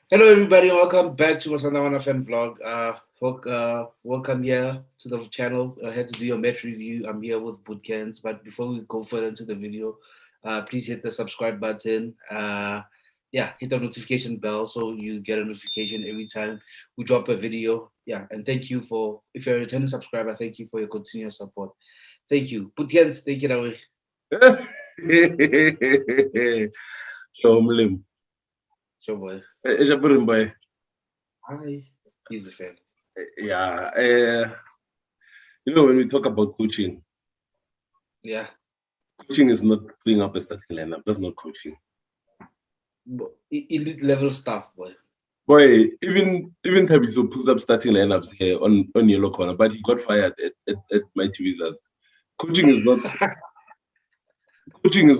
Hello, everybody. Welcome back to my Sundowns fan vlog. Welcome here to the channel. I had to do your match review. I'm here with Bootcamps, but before we go further into the video, please hit the subscribe button. Hit the notification bell so you get a notification every time we drop a video. Yeah, and thank you for if you're a returning subscriber. Thank you for your continuous support. Thank you, Bootcamps. Take it away. Show Mlim. Sure, boy. Boy. Hi. He's a fan. Yeah. When we talk about coaching, Yeah. coaching is not putting up a starting lineup. That's not coaching. Elite level stuff, boy. Boy, even Tabiso puts up starting lineups here on yellow corner, but he got fired at Mighty Wizards. Coaching is not putting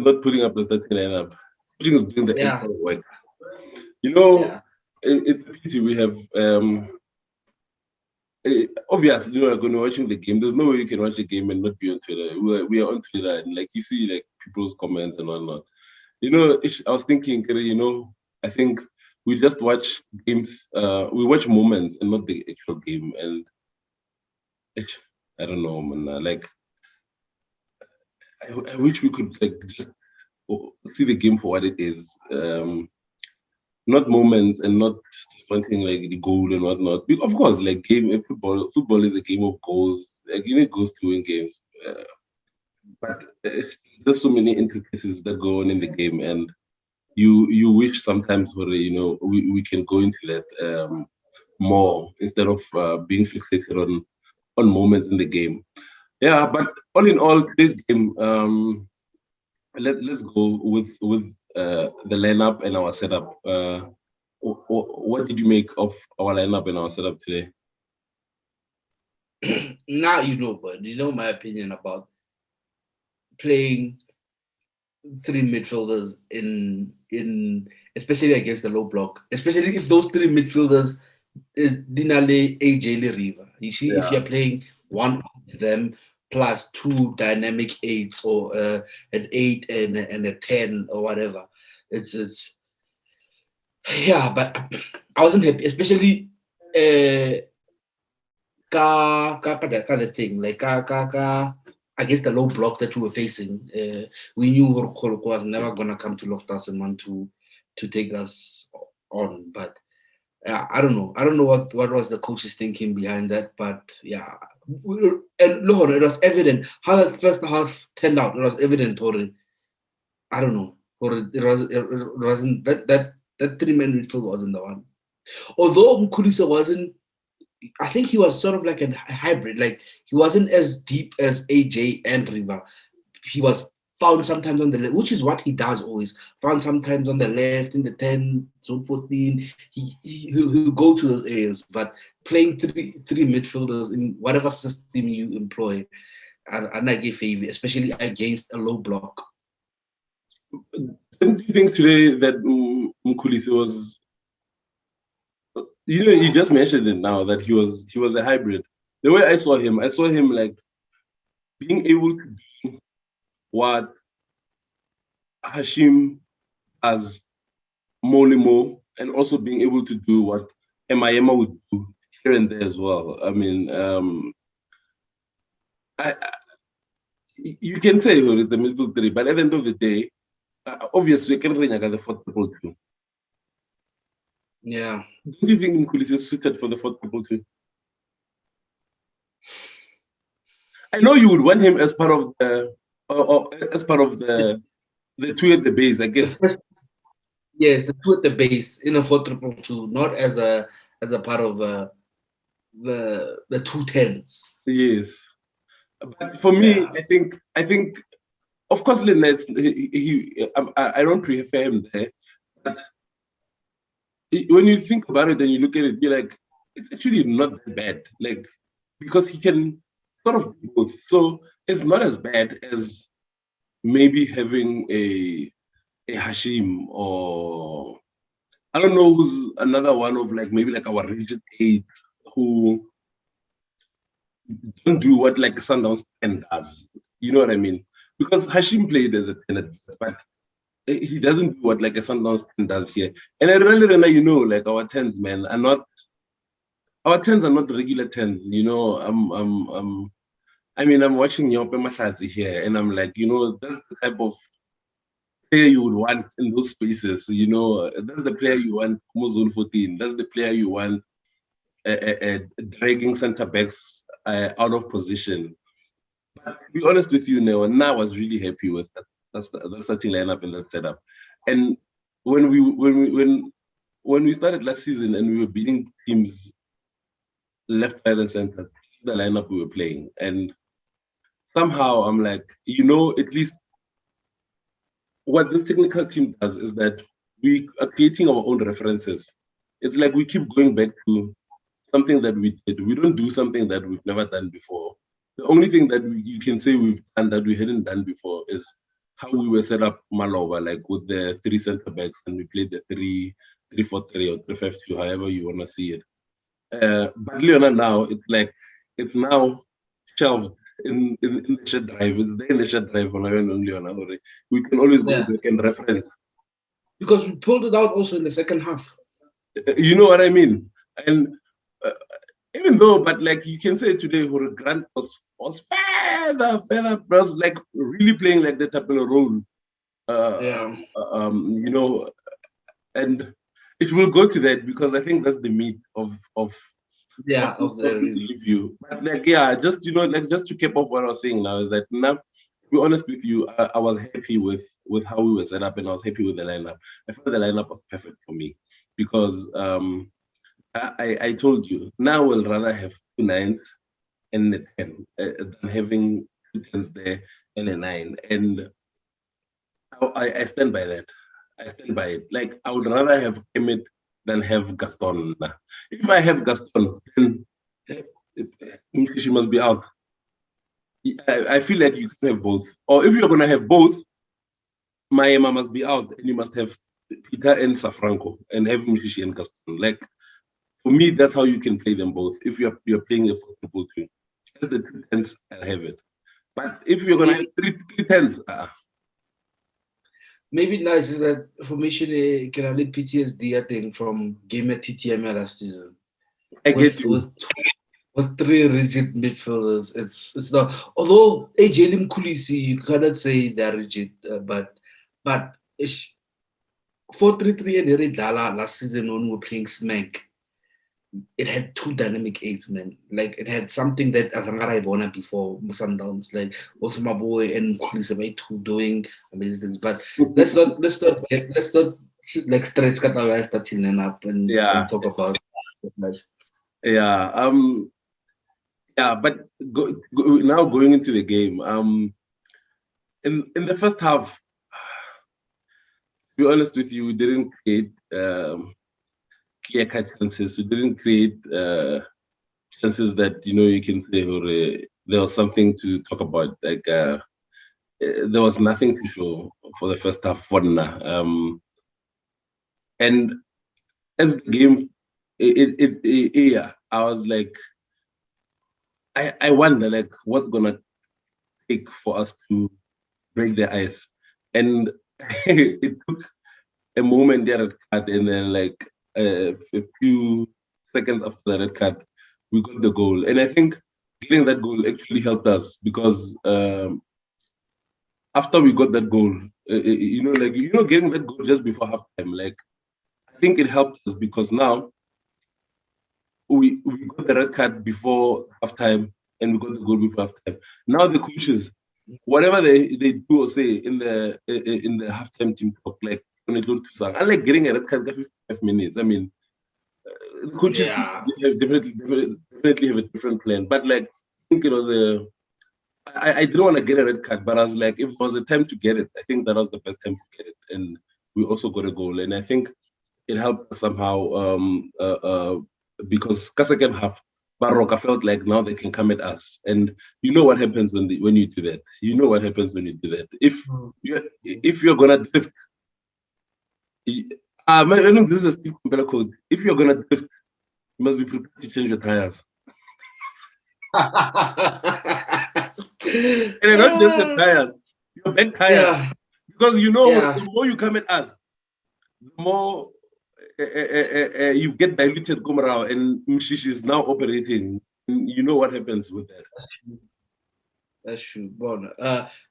up a starting lineup. Coaching is doing the entire work. It's a pity we have. Obviously, you are going to watching the game. There's no way you can watch the game and not be on Twitter. We are on Twitter, and like you see, like people's comments and whatnot. I was thinking, I think we just watch games. We watch moments and not the actual game. And I don't know, man. Like, I wish we could like just see the game for what it is. Not moments and not something like the goal and whatnot. Of course, like football is a game of goals. Like you need goals to win games, but there's so many intricacies that go on in the game, and you wish sometimes where we can go into that more instead of being fixated on moments in the game. Yeah, but all in all, this game, let's go with the lineup and our setup. What did you make of our lineup and our setup today? Now but you know my opinion about playing three midfielders in especially against the low block, especially if those three midfielders is Dinale AJ Riva. You see, if you're playing one of them plus two dynamic eights or an 8 and a 10 or whatever, it's but I wasn't happy, especially that thing like against the low block that we were facing. We knew Koloko was never gonna come to Loftus and want to take us on, but I don't know. I don't know what was the coach's thinking behind that, but yeah. And Lord, it was evident how that first half turned out. It was evident, Tori. I don't know, or it wasn't that 3-man midfield wasn't the one. Although Mkulisa wasn't, I think he was sort of like a hybrid. Like he wasn't as deep as AJ and Riva. He was found sometimes on the left, which is what he does always. Found sometimes on the left in the 10, zone 14. He'll go to those areas. But playing three midfielders in whatever system you employ, and I give favor, especially against a low block. Don't you think today that Mkulisa was? You just mentioned it now that he was a hybrid. The way I saw him like being able to do what Hashim as Molimo, and also being able to do what Emma would do here and there as well. I mean, you can say it's a midfield three, but at the end of the day, obviously, can ring the fourth people too. Yeah. Do you think Mkulisa is suited for the fourth people too? I know you would want him as part of the the two at the base, I guess. Yes, the two at the base in a 4-2-2, not as a part of the 2-10s. Yes, but for me, I think of course Lynette, I don't prefer him there, but when you think about it and you look at it, you're like, it's actually not that bad, like because he can sort of do both, so it's not as bad as maybe having a Hashim, or I don't know who's another one of like maybe like our rigid 8 who don't do what like Sundowns 10 does. You know what I mean? Because Hashim played as a 10, but he doesn't do what like a Sundowns does here. And I really, like our 10s, man, are not regular 10s. I'm watching Nyope Mahlatsi here, and I'm like, that's the type of player you would want in those spaces. That's the player you want, Zone 14. That's the player you want dragging centre backs out of position. But to be honest with you, now I was really happy with that starting lineup and that setup. And when we started last season and we were beating teams left, right, and center, the lineup we were playing, and somehow I'm like, at least what this technical team does is that we are creating our own references. It's like we keep going back to something that we did. We don't do something that we've never done before. The only thing that you can say we've done that we hadn't done before is how we were set up Maloba, like with the 3 center backs, and we played the 3-4-3 or 3-5-2, however you want to see it. But Leona now, it's now shelved in the shared drive. It's there in the shared drive on Leona. We can always go back and reference. Because we pulled it out also in the second half. You know what I mean? And even though, but like you can say today, Grant was further, was like really playing like the type of role. And it will go to that because I think that's the meat of this review. But just to cap off what I was saying now is that now, to be honest with you, I was happy with how we were set up, and I was happy with the lineup. I thought the lineup was perfect for me because I told you now we'll rather have 2 9s and a 10 than having 2 10s there and a 9. And I stand by that. I stand by it. Like I would rather have Emmett than have Gaston. If I have Gaston, then she must be out. I feel like you can have both. Or if you're going to have both, Maema must be out, and you must have Peter and Safranco and have Mshishi and Gaston. Like for me, that's how you can play them both. If you're playing a football team, just the 2 10s, I'll have it. But if you're going to have 3 10s, maybe nice is that formation can only PTSD, I think, from game at TTM last season. I get you. With 3 rigid midfielders, it's not. Although AJ Kulisi, you cannot say they're rigid, but 4-3-3 and Eridala last season when we were playing Smack, it had 2 dynamic 8s, man. Like it had something that Azangara Ibona before Sundowns, like both my boy and Kulisi 2 doing amazing things. But let's not like stretch Katawai starting up and talk about this match. But now going into the game, in the first half, to be honest with you, we didn't create clear-cut chances. We didn't create chances that you can say there was something to talk about. Like there was nothing to show for the first half for now. And as the game, I was like, I wonder like what's gonna take for us to break the ice. And it took a moment there at cut, and then like a few seconds after the red card, we got the goal. And I think getting that goal actually helped us because after we got that goal, getting that goal just before halftime, like I think it helped us because now we got the red card before halftime and we got the goal before halftime. Now the coaches, whatever they do or say in the halftime team talk, like unlike getting a red card every 5 minutes, I mean, coaches definitely have a different plan. But like, I think it was I didn't want to get a red card, but I was like, if it was a time to get it, I think that was the best time to get it, and we also got a goal, and I think it helped us somehow because second half, Baroka felt like now they can come at us, and you know what happens when you do that. You know what happens when you do that. If you're gonna drift, I think this is a Steve Compella code. If you're gonna drift, you must be prepared to change your tires. And not just the tires, your back tires. Because you know, Yeah. the more you come at us, the more you get diluted Gomrao, and Mshishi is now operating. You know what happens with that. That's true. Bon,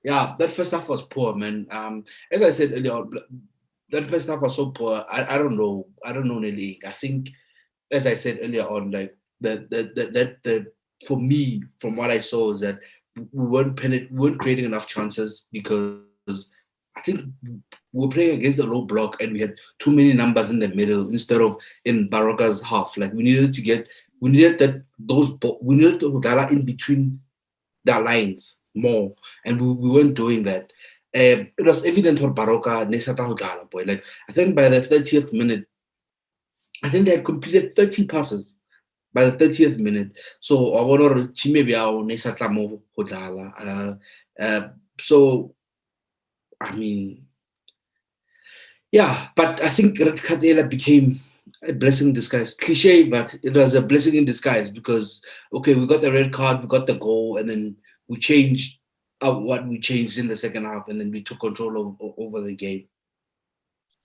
yeah, that first half was poor, man. As I said earlier, that first half was so poor. I don't know. I don't know the league. I think, as I said earlier on, like the for me, from what I saw, is that we weren't creating enough chances because I think we were playing against the low block and we had too many numbers in the middle instead of in Baroka's half. Like we needed to dial in between their lines more, and we weren't doing that. It was evident for Baroka, boy. Like I think by the 30th minute, I think they had completed 30 passes by the 30th minute. So I wonder maybe so I mean, yeah, but I think Red Kadela became a blessing in disguise. Cliche, but it was a blessing in disguise because okay, we got the red card, we got the goal, and then we changed what we changed in the second half, and then we took control over the game.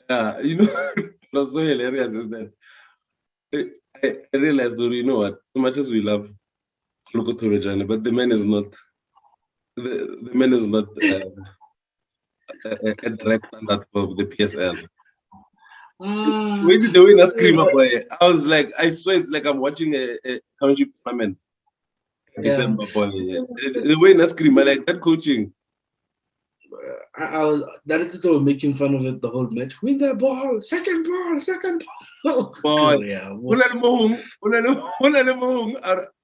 Yeah, you know, it was so hilarious, is that I realized, though, you know what? As much as we love Loko Torejane, but the man is not the man is not at the right standard of the PSL. When did the winner scream up, boy? I was like, I swear it's like I'm watching a township tournament in December, boy. The winner scream, I like that coaching. I was that was making fun of it the whole match. Win the ball, second ball. Boy, Yeah. I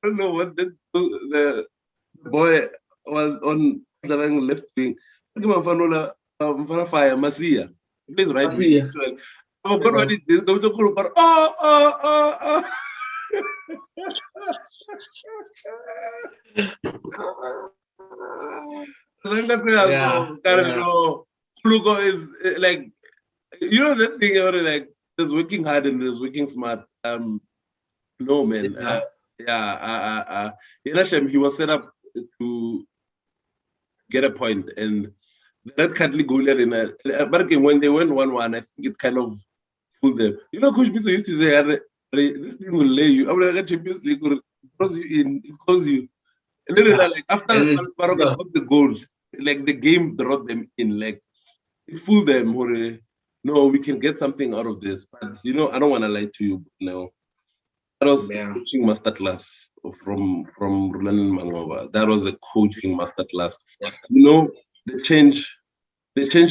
don't know what the boy was on the left wing. Fire Masia. He plays right wing. I forgot what it is. Go to Kulu. Oh. Kuluko is like, you know, that thing about like there's working hard and there's working smart. No man. He was set up to get a point, and that cuddly goal in but when they went 1-1, I think it kind of fooled them. You know, Coach Mitsu used to say, this thing will lay you. After the Champions League, it throws you in, it calls you. And then like after Baroka got the goal, like the game brought them in, like it fooled them. No, we can get something out of this. But you know, I don't want to lie to you. No, that was coaching masterclass from Roland Mangova. That was a coaching masterclass. Yeah. You know, the change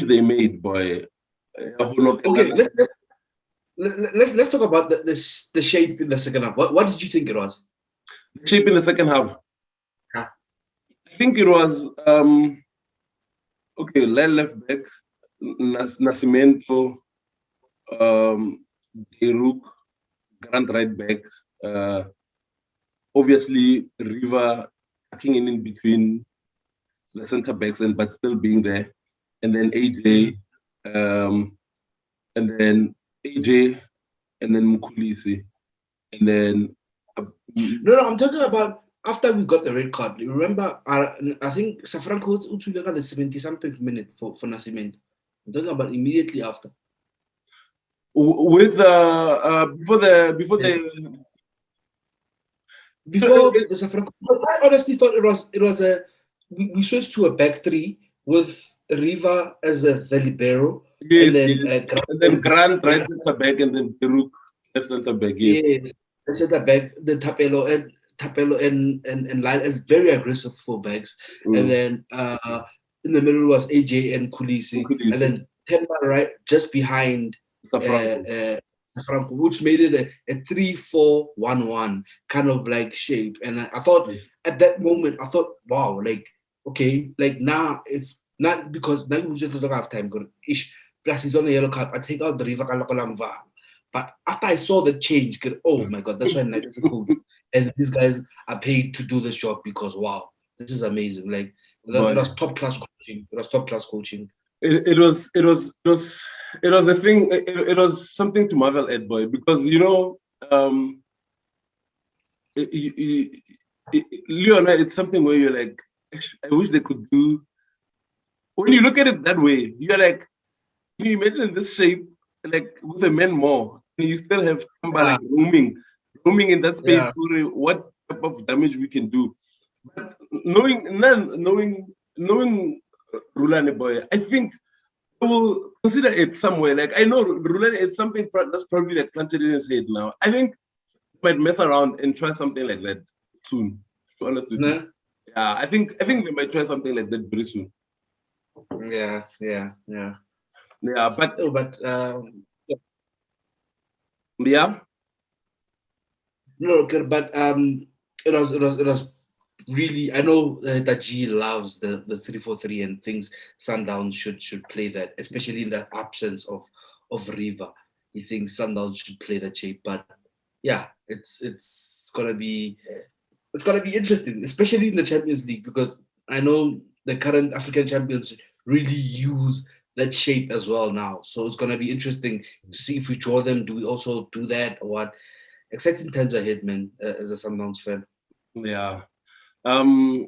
they made, boy. Okay, let's talk about the shape in the second half. What did you think it was? The shape in the second half. Yeah. I think it was okay. Left back, Nascimento, Deruk, Grant right back. Obviously, River tucking in between the center backs but still being there, and then AJ, and then Mukulisi, and then. No, I'm talking about after we got the red card. Remember, I think Safranco got the 70-something minute for Nascimento. I'm talking about immediately after. With before the Safranco, I honestly thought it was a we switched to a back three with Riva as the libero. Yes, and then Grant right center back, and then Peruk left center back. Yes, center back. The Tapelo and Lyle as very aggressive fullbacks, and then in the middle was AJ and Kulisi. And then Temba right just behind Safranco, which made it a 3-4-1-1 kind of like shape. And I thought at that moment, I thought, wow, like okay, like now if not because now we just don't have time. Ish, plus he's on a yellow card. I take out the River Kalakolamva. But after I saw the change, oh my God, that's why United is cool. And these guys are paid to do this job because wow, this is amazing. Like it was top class coaching. It was top class coaching. It was a thing. It was something to marvel at, boy, because you know, Leona, it's something where you're like, I wish they could do when you look at it that way, you're like, can you imagine this shape, like with the men more, and you still have Kamba like roaming in that space. So what type of damage we can do? But knowing Rulane boy, I think I will consider it somewhere. Like I know Rulane is something that's probably like planted in his head now. I think he might mess around and try something like that soon. To be honest with you, yeah, I think they might try something like that very soon. Yeah, but yeah. No, but it was really. I know that G loves the 3-4-3 and thinks Sundowns should play that, especially in the absence of Riva. He thinks Sundowns should play that shape, but yeah, it's gonna be interesting, especially in the Champions League, because I know the current African champions really use that shape as well now. So it's gonna be interesting to see if we draw them. Do we also do that or what? Exciting times ahead, man. As a Sundowns fan. Yeah. Now,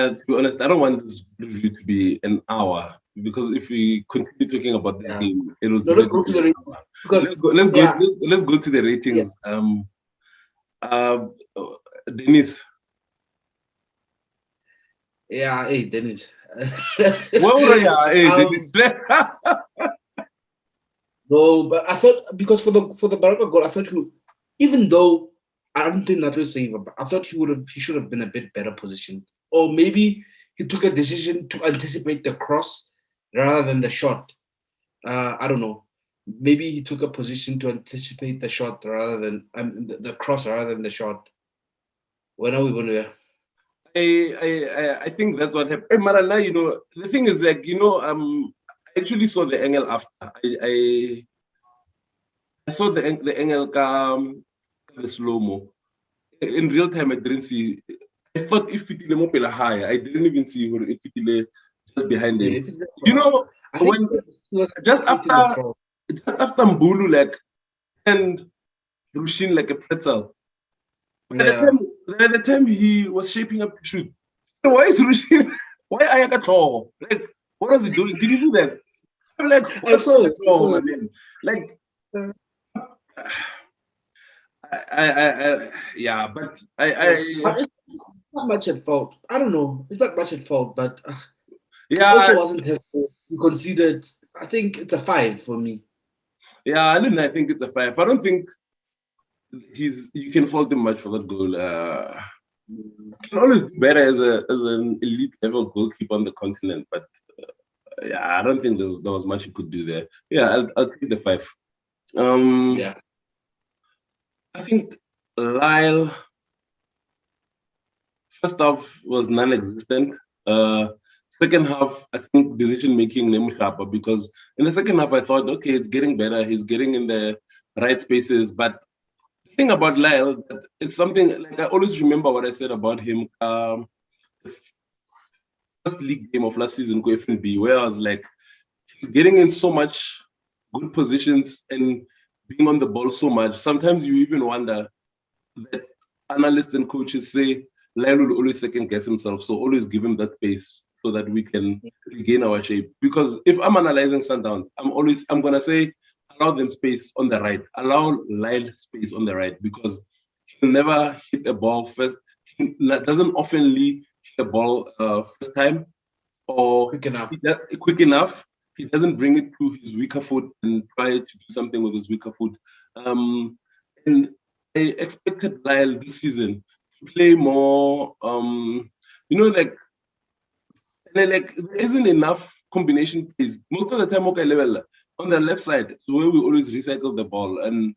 to be honest, I don't want this review to be an hour, because if we continue talking about the game, it'll be. Let's go to the ratings. Let's go to the ratings. Dennis. Yeah, hey Dennis. Dennis. No, but I thought, because for the Baroka goal, I thought even though I don't think that was saver, but I thought he should have been a bit better positioned, or maybe he took a decision to anticipate the cross rather than the shot. I don't know. Maybe he took a position to anticipate the shot rather than the cross rather than the shot. When are we going to? I think that's what happened. Hey, Marana, the thing is, like, I actually saw the angle after. I saw the angle the slow-mo. In real time, I didn't see. I thought if it was high, I didn't even see if it just behind him. When just after Mbulu, like, and Rushin like a pretzel. By the time he was shaping up to shoot, why is Rushin? Why Ayaka? Like, what was he doing? Did you see that? I'm like, I saw it. Like, but it's not much at fault. I don't know. It's not much at fault, but it also wasn't considered. I think it's a 5 for me. Yeah, I think it's a 5. I don't think you can fault him much for that goal. He can always do better as an elite level goalkeeper on the continent, but I don't think there was much he could do there. Yeah, I'll take the 5. I think Lyle, first half was non-existent. Second half, I think decision making named sharper, because in the second half I thought, okay, it's getting better. He's getting in the right spaces. But the thing about Lyle, it's something like I always remember what I said about him. First league game of last season, FNB, where I was like, he's getting in so much good positions and being on the ball so much. Sometimes you even wonder that analysts and coaches say Lyle will always second guess himself, so always give him that space so that we can regain our shape. Because if I'm analyzing Sundowns, I'm gonna say allow them space on the right, allow Lyle space on the right, because he'll never hit a ball first. He doesn't oftenly hit the ball first time or quick enough. He doesn't bring it to his weaker foot and try to do something with his weaker foot. And I expected Lyle this season to play more, there isn't enough combination plays. Most of the time, level on the left side is where we always recycle the ball, and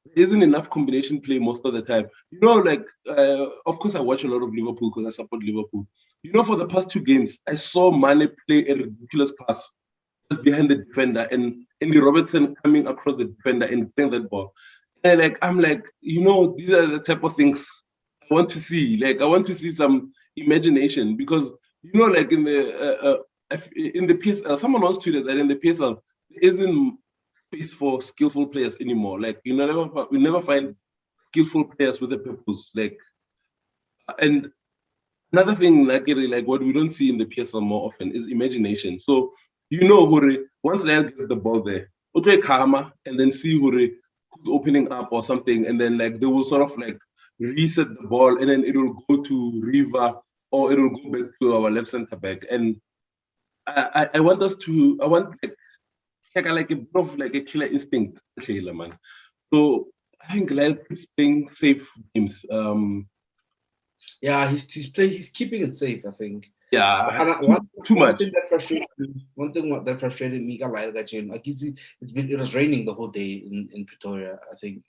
there isn't enough combination play most of the time. Of course, I watch a lot of Liverpool because I support Liverpool. For the past 2 games, I saw Mane play a ridiculous pass just behind the defender, and Andy Robertson coming across the defender and playing that ball. And I'm like, these are the type of things I want to see. I want to see some imagination, because in the PSL, someone once tweeted that in the PSL there isn't space for skillful players anymore. We never find skillful players with a purpose. And Another thing, like what we don't see in the PSL more often is imagination. So Hore, once Lyle gets the ball there, okay, karma, and then see Hore who's opening up or something, and then like they will sort of like reset the ball, and then it will go to Riva or it will go back to our left center back. And I want us to like a bit of like a killer instinct, Taylor, man. So I think Lyle keeps playing safe games. Yeah, he's keeping it safe, I think. Yeah, too much. One thing that frustrated me, like it was raining the whole day in Pretoria. I think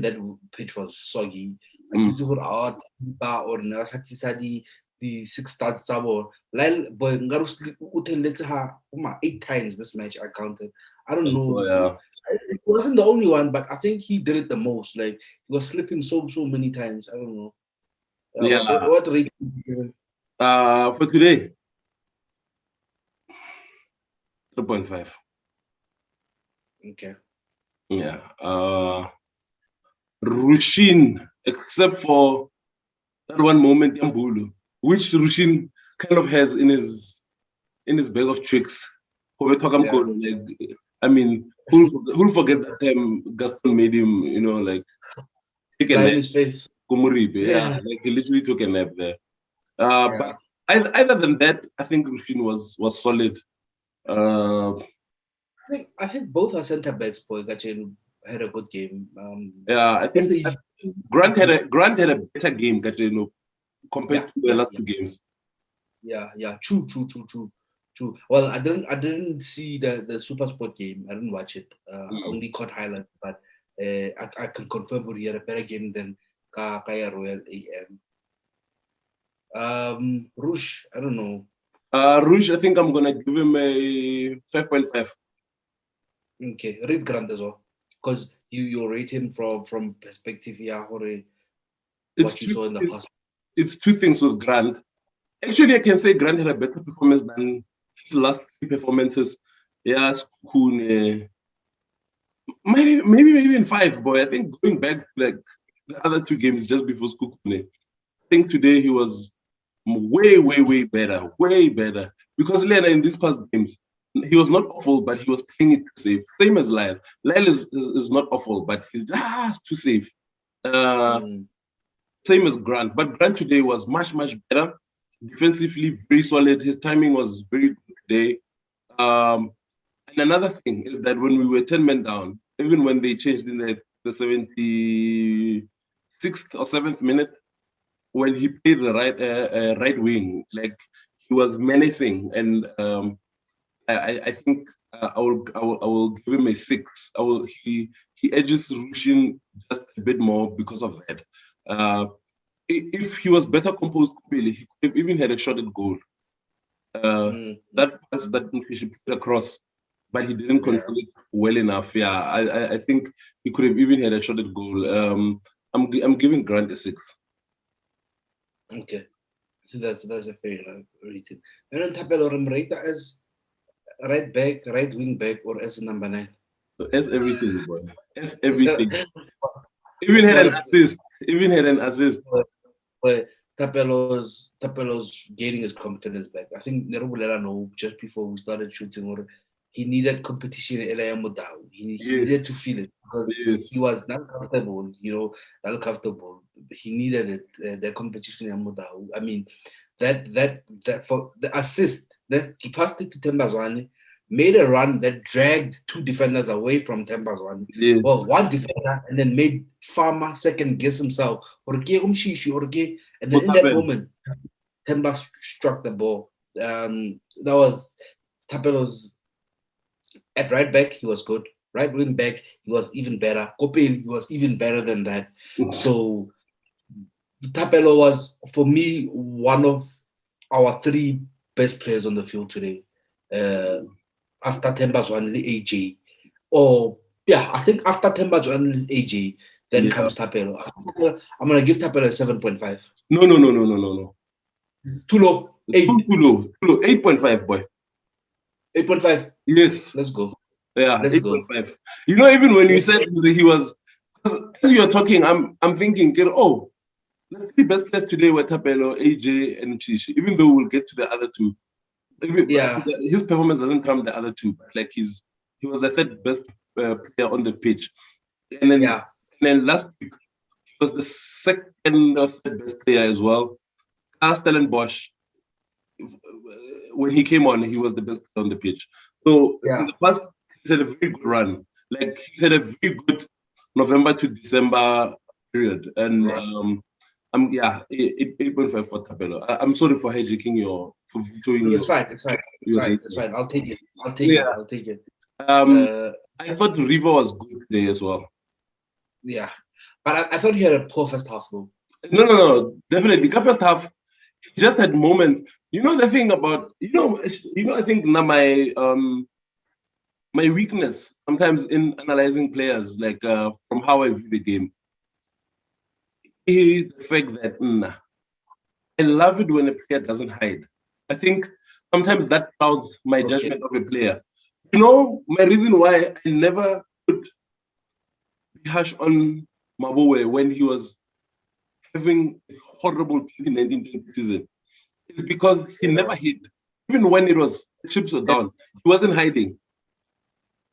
that pitch was soggy. It's or the 6 starts or Lyle boy sleep 8 times this match I counted. I don't know. So, yeah. It wasn't the only one, but I think he did it the most. Like he was slipping so many times. I don't know. Yeah. What rate would you give him? For today, 3.5. Okay. Yeah. Rushin, except for that one moment, Yambulu, which Rushin kind of has in his bag of tricks. Like, I mean, who'll forget that time Gaston made him, like take a nap in his face. Yeah, like he literally took a nap there. But other than that, I think Rushin was solid. I think both our centre backs, boy, Gachin had a good game. I think Grant had a better game, Gachin, compared to the last 2 games. Yeah, true. Well, I didn't see the Super Sport game. I didn't watch it. I only caught highlights, but I can confirm he had a better game than Kaya Royal AM. Rouge, I don't know. Rouge, I think I'm gonna give him a 5.5. Okay, read Grant as well, because you rate him from perspective, what you saw in the past. It's 2 things with Grant. Actually, I can say Grant had a better performance than his last 3 performances. Yeah, maybe even 5, boy. I think going back like the other 2 games just before Skukune, I think today he was way better. Because Lena in these past games, he was not awful, but he was playing it too safe. Same as Lyle. Lyle is not awful, but he's too safe. Same as Grant, but Grant today was much better. Defensively, very solid. His timing was very good today. And another thing is that when we were 10 men down, even when they changed in the 76th or 7th minute, when he played the right wing, like he was menacing, and I think I will give him a 6. He edges Rushin just a bit more because of that. If he was better composed, he could have even had a shot at goal. That pass that he should put across, but he didn't control it well enough. Yeah, I think he could have even had a shot at goal. I'm giving Grant a 6. Okay, so that's a fair rating. And then Thapelo rate as right back, right wing back, or as a number 9. So as everything, boy. As everything. Even had an assist. But Tapelo's gaining his confidence back. I think Nerubulela know just before we started shooting, or he needed competition in Elayamodahu. He needed to feel it because he was not comfortable, not comfortable. He needed it, the competition in Modahu. I mean, that for the assist that he passed it to Zwane, made a run that dragged 2 defenders away from Zwane. Yes. Well, 1 defender, and then made Farmer second guess himself. And then in that moment, Temba struck the ball. That was Tapelo's at right back. He was good. Right wing back, he was even better. Kopel, he was even better than that. So Tapelo was, for me, one of our 3 best players on the field today. After Temba Zwane, AJ. I think after Temba Zwane, AJ, then comes Tapelo. I'm going to give Tapelo a 7.5. No. It's too low. Too low. 8.5, boy. 8.5? Yes. Let's go. Yeah, 8.5. Even when you said he was, as you were talking, I'm thinking, The three best players today were Tapelo, AJ, and Chishi. Even though we'll get to the other two, his performance doesn't come the other two. But like he was the third best player on the pitch, and then last week he was the second or third best player as well. Stellenbosch, when he came on, he was the best player on the pitch. So in the past, he's had a very good run. Like he's had a very good November to December period, and 8.5 for Tapelo. I'm sorry for hijacking for doing. It's fine. It's fine. I'll take it. I'll take it. I thought River was good today as well. Yeah, but I thought he had a poor first half though. No, definitely. The first half, he just had moments. You know the thing about I think now my weakness sometimes in analyzing players, like from how I view the game, is the fact that I love it when a player doesn't hide. I think sometimes that clouds my judgment of a player. You know, my reason why I never could be harsh on Mabowe when he was having a horrible 2019 season is because he never hid. Even when it was chips were down, he wasn't hiding.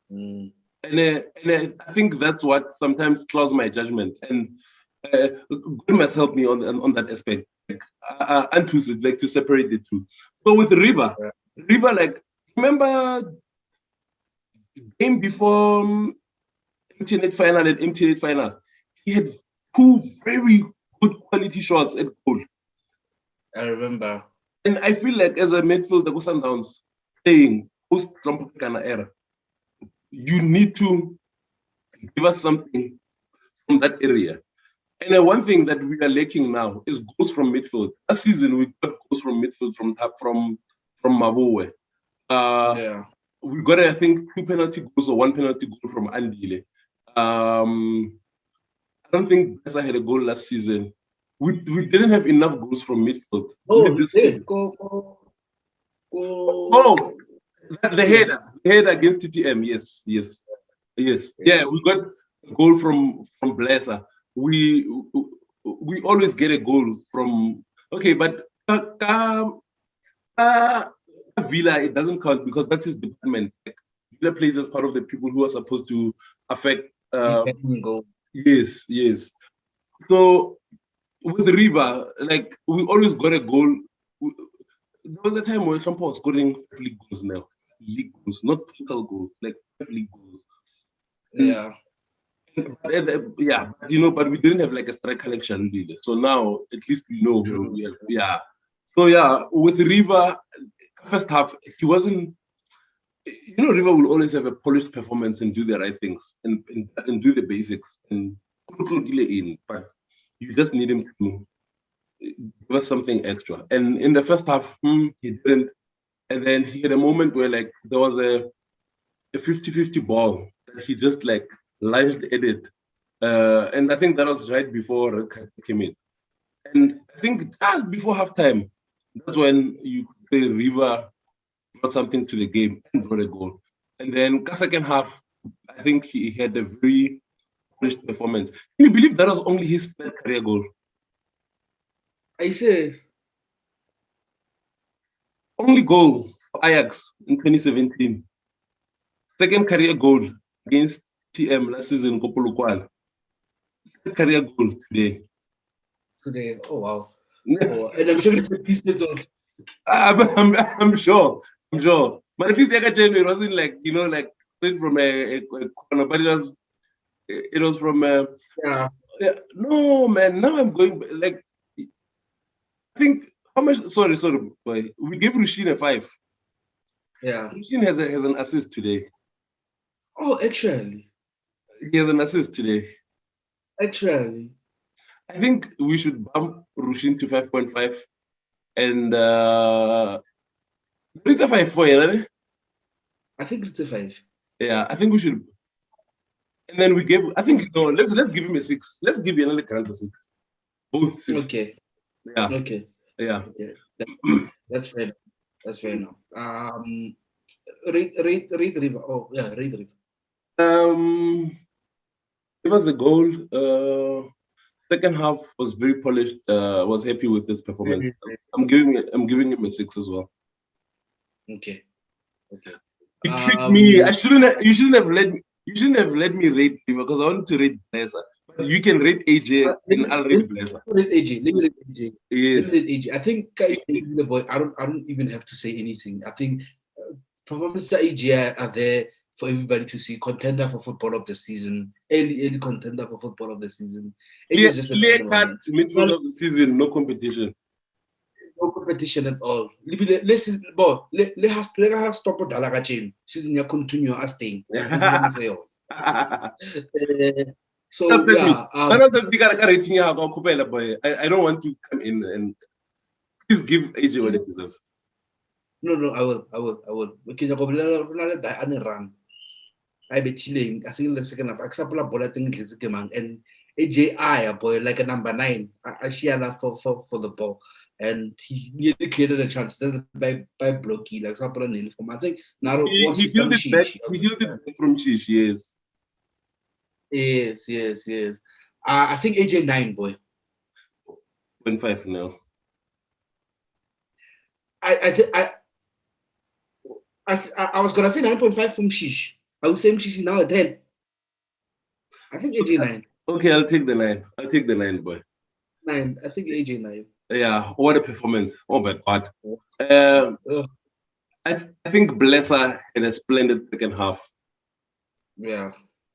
And I think that's what sometimes clouds my judgment. And God must help me on that aspect. And to separate the two. So with River, like, remember game before MTN final and MTN final, he had two very good quality shots at goal. I remember. And I feel like as a midfielder, the Sundowns playing post-Trump era, you need to give us something from that area. And one thing that we are lacking now is goals from midfield. Last season, we got goals from midfield from Mabowe. We got, I think, 2 penalty goals or 1 penalty goal from Andile. I don't think Bessa had a goal last season. We didn't have enough goals from midfield. This season. The header against TTM. Yes. Yeah, we got a goal from Blesser. We always get a goal from. Okay, but Villa, it doesn't count because that's his department. Villa plays as part of the people who are supposed to affect. Yes. So with River, like we always got a goal. There was a time where Trump was scoring league goals now. League goals, not total goals, like league goals. But we didn't have like a strike collection really. So now at least we know who we have. So with River, first half, he wasn't. River will always have a polished performance and do the right things and do the basics and but you just need him to give us something extra. And in the first half, he didn't. And then he had a moment where like there was a 50-50 ball that he just like lunged at it. And I think that was right before Reka came in. And I think just before halftime, that's when you play River brought something to the game and brought a goal. And then the second half, I think he had a very polished performance. Can you believe that was only his third career goal? Are you serious? Only goal for Ajax in 2017. Second career goal against TM last season, Kopolokwane. Third career goal today. Oh wow. And I'm sure it's a piece that's on. I'm sure. But at least it wasn't like straight from a corner, but it was from no man. Now I'm going like I think how much? Sorry, boy. We gave Rushin a 5. Yeah. Rushin has an assist today. Oh, actually, he has an assist today. Actually, I think we should bump Rushin to 5.5 and it's a 5 for you, right? I think it's a 5. Yeah, I think we should. And then we give. I think let's give him a 6. Let's give another character 6. Both 6. Okay. Yeah. Okay. Yeah. Okay. That's fair. That's fair enough. Rate River. Oh yeah, rate River. Give us a goal. second half was very polished. Was happy with his performance. I'm giving him a 6 as well. Okay. It tricked me. You shouldn't have let me. You shouldn't have let me rate him because I want to rate Blesser. But you can rate AJ and I'll rate Blesser. Let me rate AJ. Yes. Let me rate AJ. I think the boy. I don't even have to say anything. I think performances that AJ are there for everybody to see. Contender for football of the season. Early contender for football of the season. Clear cut midfield of the season. No competition. No competition at all. Let's stop with Dalaga chain. Season ya continue as staying. So yeah. I don't want to come in and please give AJ what it deserves. No, I will. Because run. I bet chilling. I think in the second half, except for bola thing and AJ boy like a number 9. I share for the ball. And he nearly created a chance by blocking. Like I think now he healed it back. He healed it back from Shish, yes. Yes. I think AJ 9, boy. 0.5 now. I was gonna say 9.5 from Shish. I would say Shish now a 10. I think AJ 9. Okay, I'll take the 9. I'll take the 9, boy. 9. I think AJ 9. Yeah, what a performance. Oh my God. I think Blesser had a splendid second half. Yeah.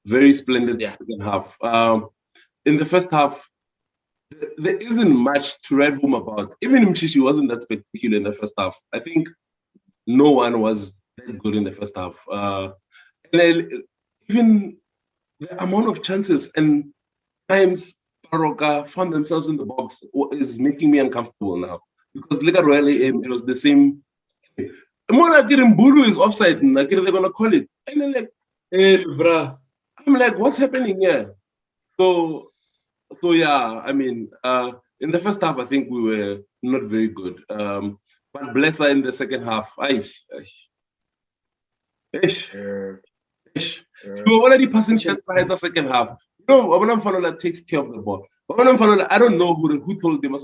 Very splendid second half. In the first half, there isn't much to write home about. Even Mchishi wasn't that spectacular in the first half. I think no one was that good in the first half. And even the amount of chances and times Baroka found themselves in the box is making me uncomfortable now. Because look at Royal AM, it was the same. More like Mbulu is offside, and like they're gonna call it. And then like, hey, bruh. I'm like, what's happening here? So yeah, I mean, in the first half, I think we were not very good. But Blesser in the second half, you were already passing first sides the second half. No, Obanam Fanola takes care of the ball. Obanam Fanola, I don't know who told them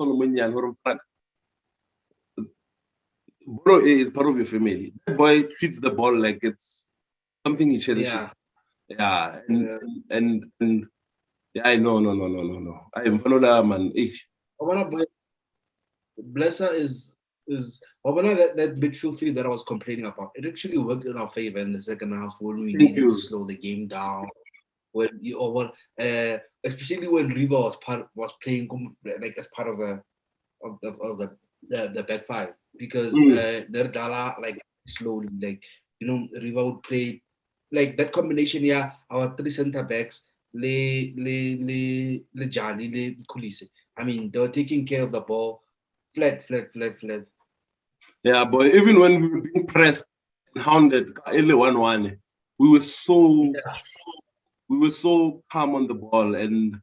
Bro is part of your family. That boy treats the ball like it's something he cherishes. Yeah. And yeah, no. I am Fanola man. Blesser is that midfield three that I was complaining about. It actually worked in our favor in the second half when we needed to slow the game down. Especially when Riva was playing like as part of the back five, because Nerdala like slowly, like Riva would play like that combination. Yeah, our 3 center backs, Le Jali, Le Kulise. I mean, they were taking care of the ball, flat. Yeah, boy. Even when we were being pressed and hounded, 1-1, we were so calm on the ball, and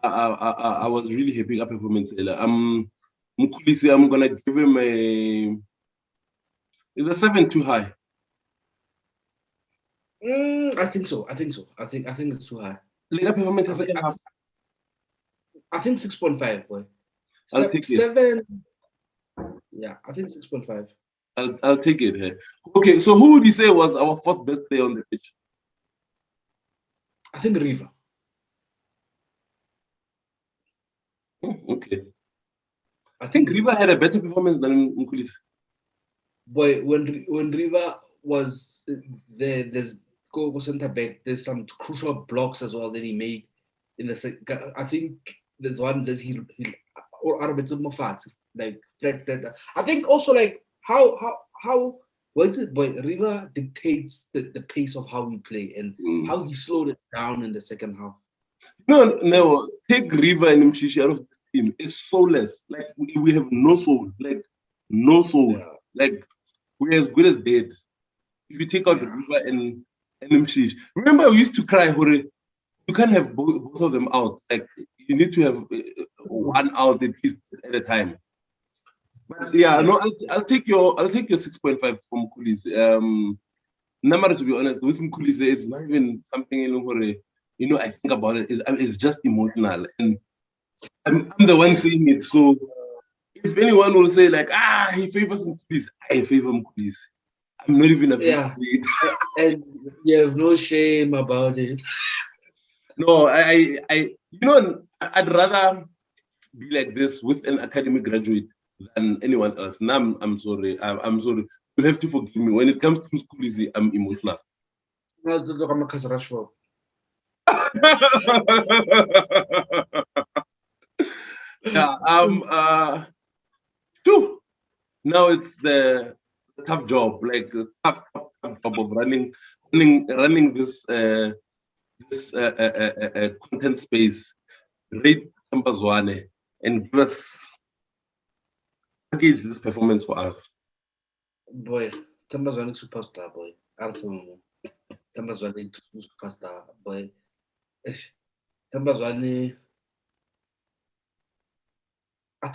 I was really happy up performance. Mkulisi, I'm gonna give him is a 7 too high? I think so. I think it's too high. Later performance in second half. I think 6.5, boy. I'll take it. 7. Yeah, I think 6.5. I'll take it here. Okay, so who would you say was our 4th best player on the pitch? I think Riva. Okay. I think Riva had a better performance than Mkulita. Boy, when Riva was there, there's go center back. There's some crucial blocks as well that he made in the second. I think there's one that he or out of it's more fat, like flat. I think also like how what is it? Boy, Riva dictates the pace of how we play and how he slowed it down in the second half. No. Take Riva and Mshishi out of the team. It's soulless. Like we have no soul. Like no soul. Yeah. Like we're as good as dead. If you take out Riva and Mshishi. Remember, we used to cry, Hore, you can't have both of them out. Like you need to have one out at least at a time. But yeah, no, I'll take your 6.5 from Kulise. Number, to be honest, with Kulise, it's not even something I think about it. It's just emotional, and I'm the one saying it. So if anyone will say like, he favors Mkhize, I favor Mkhize. I'm not even afraid to say it. And you have no shame about it. No, I'd rather be like this with an academic graduate than anyone else. Now I'm sorry. I'm sorry. You have to forgive me. When it comes to Mkhize, I'm emotional. Yeah. Now it's the tough job, like the tough job of running this content space. Rate Zwane and give us package the performance for us. Boy, Zwane superstar, boy. Zwane superstar, boy. Zwane. I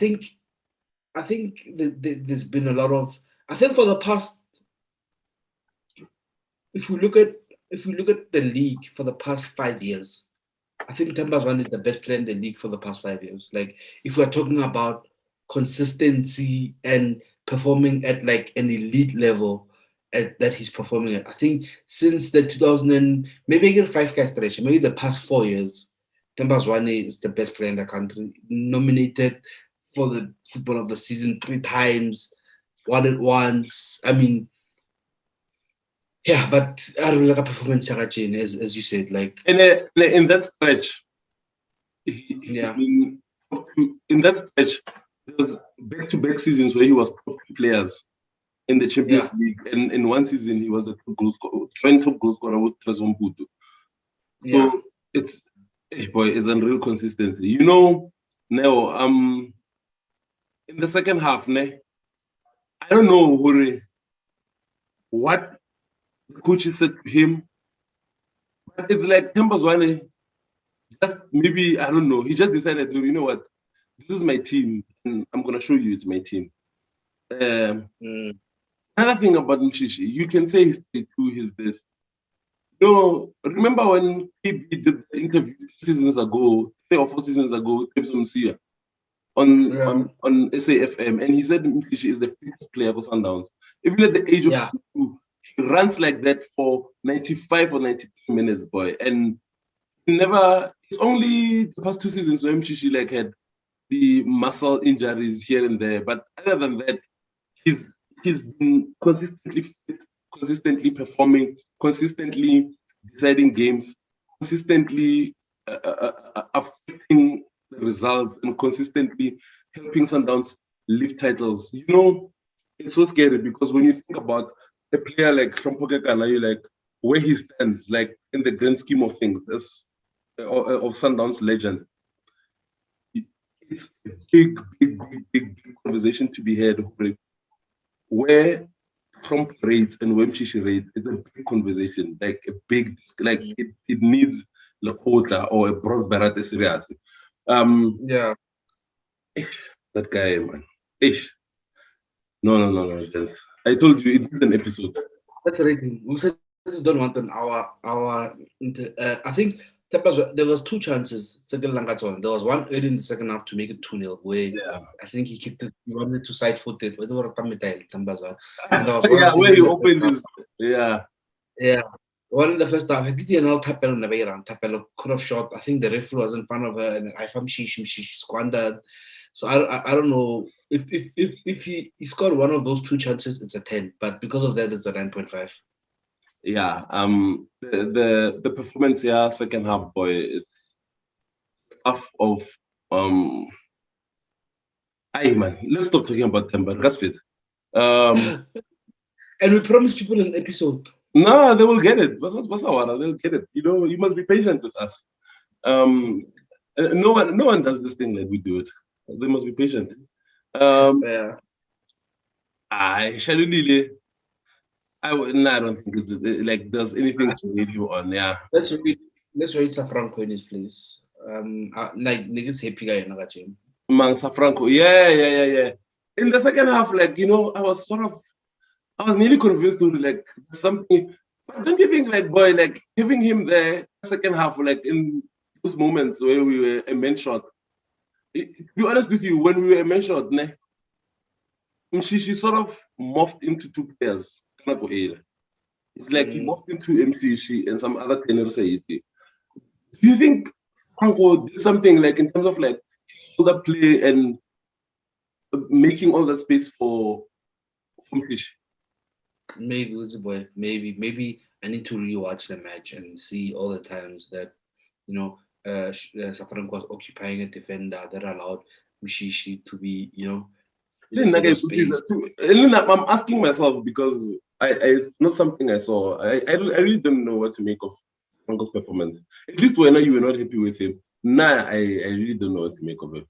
think there's been a lot of. I think for the past, if we look at the league for the past 5 years, I think Zwane is the best player in the league for the past 5 years. Like, if we're talking about consistency and performing at like an elite level that he's performing at, I think since the 2000 and maybe again 5 guys stretch, maybe the past 4 years, Zwane is the best player in the country, nominated for the football of the season 3 times, won it once. I mean, yeah, but I don't like a performance as you said, like in that stretch, in that stretch, there was back-to-back seasons where he was top players in the Champions League, and in one season he was a top goal scorer with Tresor Mputu. So it's unreal consistency. Now, in the second half, I don't know what the coaches said to him, but it's like Zwane just maybe, I don't know, he just decided, you know what, this is my team, and I'm going to show you it's my team. Another thing about Mshishi, you can say he's this. Remember when he did the interview 3 or 4 seasons ago on SAFM, and he said Mshishi is the fittest player for Sundowns. Even at the age of 22, he runs like that for 95 or 93 minutes, boy. And it's only the past 2 seasons where Mshishi like had the muscle injuries here and there. But other than that, he's been consistently fit, consistently performing, consistently deciding games, consistently affecting the results, and consistently helping Sundowns lift titles. It's so scary because when you think about a player like Shompoke Kana, you like where he stands, like in the grand scheme of things, of Sundowns legend. It's a big conversation to be had, where Trump rates and where Mshishi rates is a big conversation, like a big, like it needs Lakota or a bronze Barate serious. That guy, man. No. I told you it's an episode. That's rating. We said we don't want an hour. I think there was 2 chances. There was one early in the second half to make it 2-0, where I think he kicked it. He wanted to side foot it. Where he opened his one in the first half. Tapelo could have shot. I think the referee was in front of her, and I found she squandered. So I don't know if he scored one of those 2 chances, it's a 10. But because of that, it's a 9.5. Yeah. The performance here, second half, boy, it's stuff of man. Let's stop talking about them, but that's fit. And we promised people an episode. No, they will get it. They'll get it. You must be patient with us. No one does this thing like we do it. They must be patient. I don't think it's like there's anything to read you on. Yeah. Let's read Safranco in his place. Like niggas happy guy in the gym. Mang Safranco. Yeah. In the second half, like, I was nearly convinced to like something. But don't you think, like, boy, like having him there second half, like in those moments where we were a man shot, To be honest with you, when we were mentioned, ne, she sort of morphed into two players. Like he morphed into MCC and some other trainer. Do you think Franco did something like in terms of like the play and making all that space for MCC? Maybe it's a boy. Maybe I need to rewatch the match and see all the times that Safran was occupying a defender that allowed Mishishi to be, I'm asking myself because I not something I saw. I really don't know what to make of Franco's performance. At least when you were not happy with him. Nah, I really don't know what to make of it.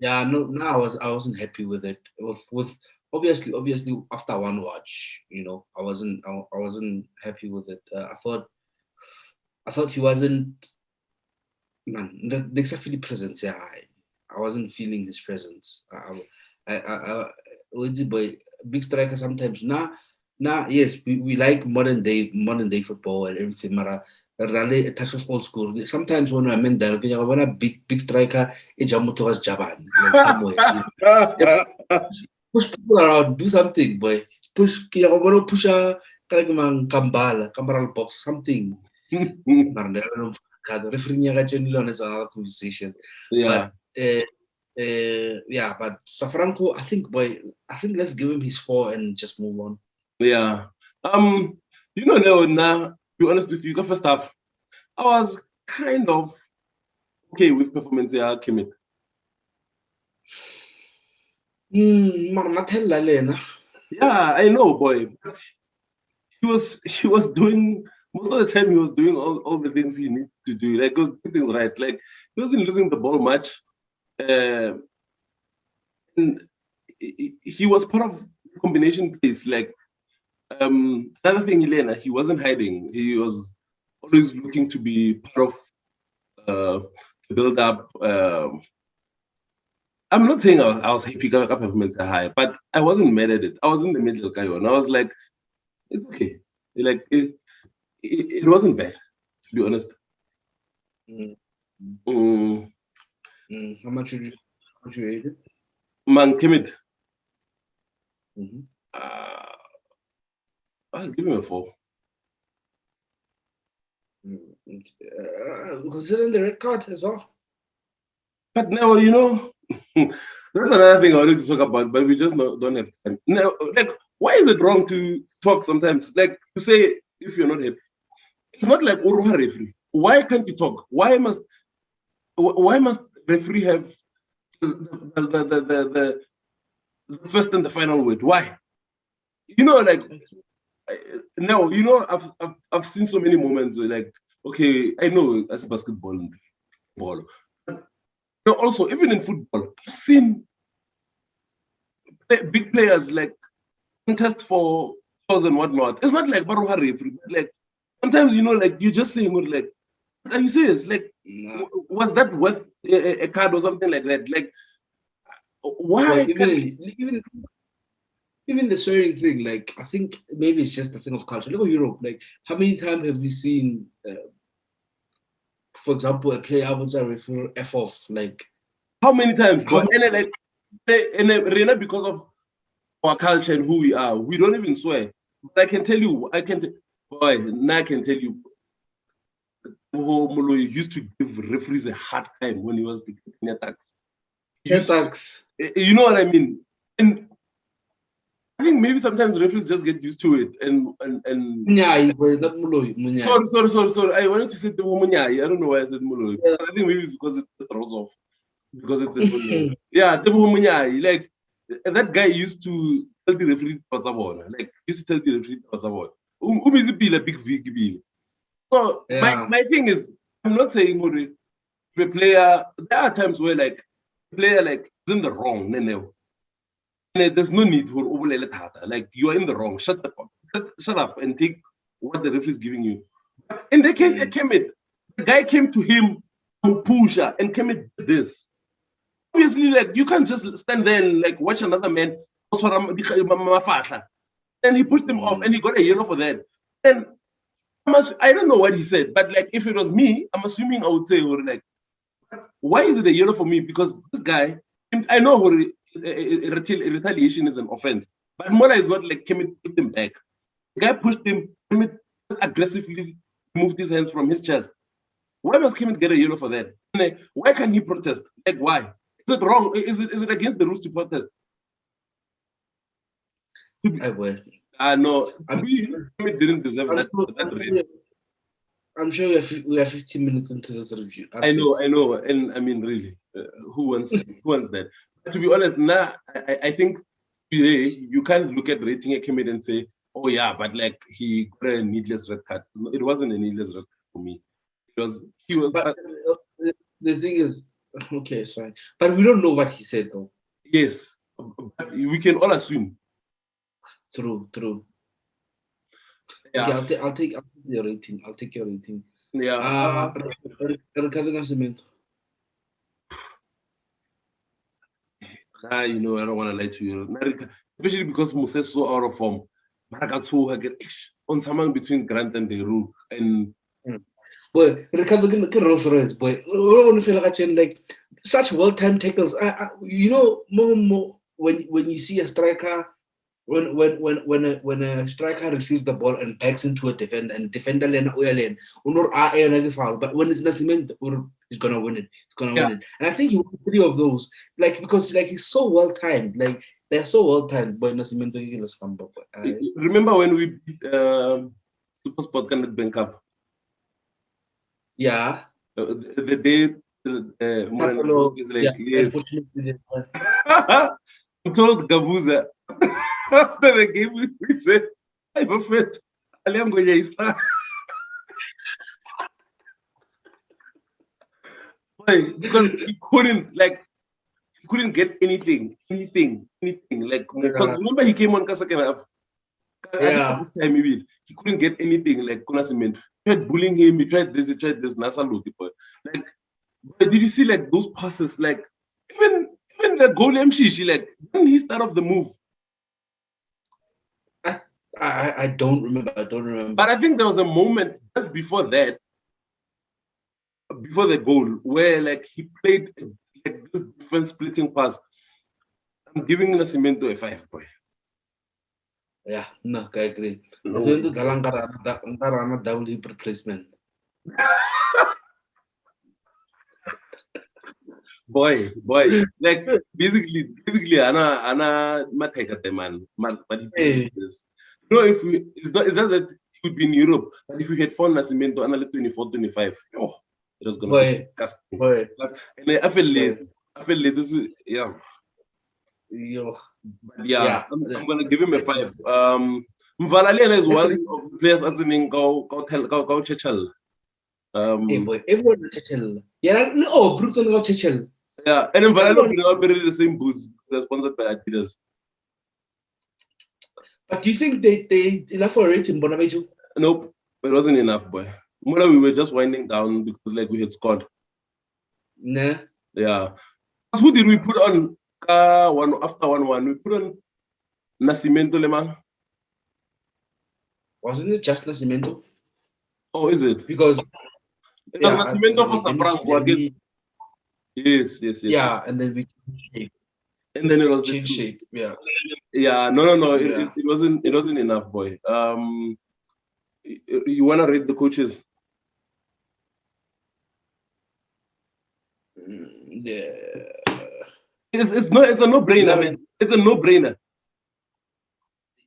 Yeah, no, I wasn't happy with it. With obviously after one watch, I wasn't happy with it. I thought he wasn't, man, the exactly presence. Yeah, I wasn't feeling his presence. Boy, big striker sometimes. Yes, we like modern day football and everything. Mara, rally a touch of old school. Sometimes when I'm in there, when a big striker, a jump towards Japan, like somewhere. Push people around, do something, boy. Push a Kambala box, something. The referee is another conversation. Yeah. But yeah, but Safranco, I think let's give him his 4 and just move on. Yeah. Leo, now, to be honest with you, the first half, I was kind of okay with performance. Yeah, Kimit. Yeah, I know, boy. But he was doing most of the time. He was doing all the things he needed to do. Like he was doing things right. Like he wasn't losing the ball much. And he was part of combination plays. Like another thing, Elena, he wasn't hiding. He was always looking to be part of the build up. I'm not saying I was happy got performance high, but I wasn't mad at it. I was in the middle, and I was like, it's okay. Like it wasn't bad, to be honest. How much would you rate it? Man, Kimid. I'll give him a 4. Considering the red card as well. But now, that's another thing I wanted to talk about, but we just don't have time. Now, like, why is it wrong to talk sometimes? Like, to say if you're not happy. It's not like Uruha referee. Why can't you talk? Why must referee have the first and the final word? Why? Like no, I've seen so many moments where, like, okay, I know that's basketball and ball. But also, even in football, I've seen big players like contest for calls and whatnot. It's not like Baroka referee, but like sometimes like you're just saying, like, are you serious? Like, was that worth a card or something like that? Like, why? Even the swearing thing, like, I think maybe it's just a thing of culture. Look at Europe. Like, how many times have we seen, for example, a player would refer F off? Like, how many times? And because of our culture and who we are, we don't even swear. But I can tell you, I can tell you, Molo used to give referees a hard time when he was getting attacks. You know what I mean? And I think maybe sometimes referees just get used to it. And Munyai, not Muloy. Sorry. I wanted to say the Munyai. I don't know why I said Muloy. Yeah. I think maybe it's because it just rolls off. Because it's a yeah, the Munyai. Like, that guy used to tell the referee what's about. Like, used to tell the referee what's about. Is a big V. So yeah. my thing is, I'm not saying the player. There are times where, like, the player, like, is in the wrong. And there's no need for like, you are in the wrong. Shut up and take what the referee is giving you. But in the case, the guy came to him, Pusha, and Kemet did this. Obviously, like, you can't just stand there and, like, watch another man. And he pushed him off, and he got a yellow for that. And I don't know what he said, but, like, if it was me, I'm assuming I would say, like, Why is it a yellow for me? Because this guy, I know retaliation is an offense, but Mola is not like came and put him back. The guy pushed him, aggressively moved his hands from his chest. Why must Kim get a yellow for that? Why can't he protest? Like, why? Is it wrong? Is it against the rules to protest? I will. No, Kim didn't deserve that. I'm sure we are 15 minutes into this review. I know, and I mean, really, who wants that? But to be honest, now I think you can't look at rating a Kemet and say, oh yeah, but like he got a needless red card. It wasn't a needless red card for me because he was. But the thing is, okay, it's fine. But we don't know what he said though. Yes, but we can all assume. True. Yeah. Okay, I'll take your rating. I'll take your rating. Yeah. Ricardo Nascimento. I don't want to lie to you. Especially because Moses is so out of form. On someone between Grant and Deru. And boy, Ricardo Rolls Royce, boy. Like such well-timed tackles. More when you see a striker. When a striker receives the ball and backs into a defender and defender lane foul, but when it's Nascimento, he's gonna win it. Win it. And I think he won 3 of those, because he's so well timed. Like they're so well timed. But Nascimento is number. Remember when we beat Super Sport Candidate Bank Cup? Yeah. The day is like, yes. I told Gabuza after the game, we said, I'm afraid Aliangoya is not. Because he couldn't get anything. Like, because remember he came on Kasakena. Yeah. Time he couldn't get anything. Like Konasimen tried bullying him. He tried this. Nasa like, did you see like those passes? Like even the goal Mshishi, like when he started off the move. I don't remember. But I think there was a moment just before that, before the goal, where like he played like this defense splitting pass. I'm giving Nascimento a 5, boy. Yeah, no, I agree. Double hip replacement. Boy, like basically, Ana Matekate man, but this. It's just that he would be in Europe, but if we had found Nascimento another 24, 25, it was gonna be disgusting. And I feel lazy. Yeah. Yeah. I'm gonna give him a 5. Mvalalian is one of the players answering go Chechel. Hey boy, everyone Chechel. Yeah, Bruton go Chechel. Yeah, and then Mvalalian will not be the same booze. They're sponsored by Adidas. But do you think they enough for a rating, Bonaventure? Nope, it wasn't enough, boy. We were just winding down because like we had scored. Nah. Yeah. Who did we put on after 1-1? We put on Nascimento Lemang. Wasn't it just Nascimento? Oh, is it? Because it was Nascimento for Safran. Yes. Yeah, and then we changed. And then it was change shape. Yeah. Yeah, no. Yeah. It wasn't enough, boy. You wanna rate the coaches? Yeah. It's a no-brainer, man. It's a no-brainer.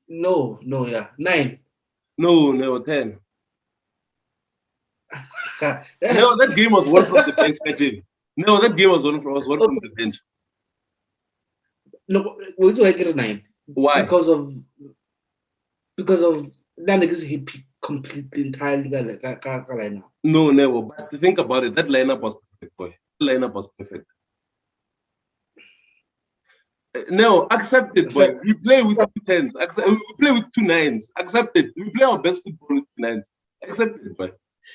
No, yeah. 9. No, 10. No, that game was one from the bench, catching. No, that game was one from the bench. No, why do I get a 9? Why? Because of that niggas he completely entirely lineup. No, never. But think about it. That lineup was perfect, boy. That lineup was perfect. No, accept it, boy. We play with 2 10s. We play with 2 9s. Accept it. We play our best football with 2 9s. Accept it, boy.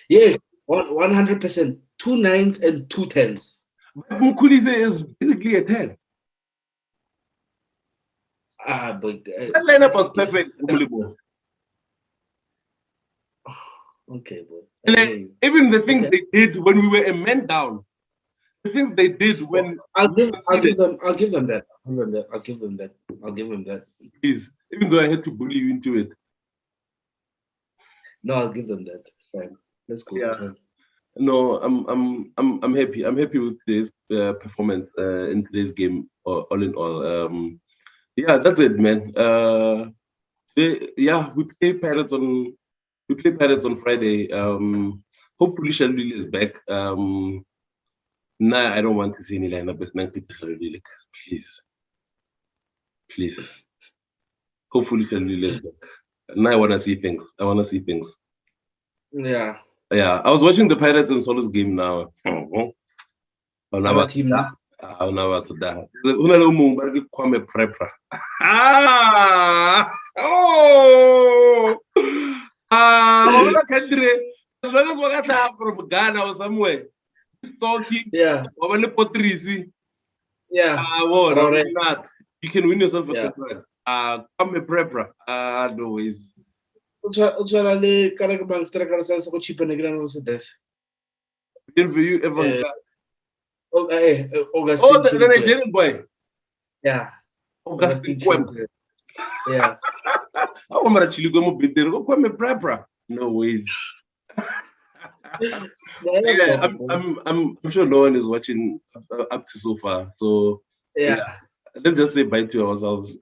Yeah, 100%. 2 9s and 2 10s. Mkulise is basically a 10. But that lineup was perfect. Okay, boy. Like, even the things they did when we were a man down, the things they did when I'll give them that. I'll give them that. Please, even though I had to bully you into it. No, I'll give them that. It's fine. Let's go. Yeah. No, I'm happy. I'm happy with this performance in today's game. All in all, yeah, that's it, man. We play Pirates on Friday. Hopefully, Shalvili is back. Nah, I don't want to see any lineup with Shalvili. Please. Hopefully, Shalvili is back. Now I want to see things. Yeah. Yeah, I was watching the Pirates and Solos game now. Team now. Kwame Prepra. Country. As long as we got from Ghana or somewhere, talking. Yeah. Yeah. You can win yourself a third. Kwame Prepra. No ways. Didn't you ever? Augustine the Nigerian boy. Yeah. Augustine Kwem. Yeah. I'm going to Prepra. No ways. Yeah, I'm sure no one is watching up to so far. So yeah. Let's just say bye to ourselves.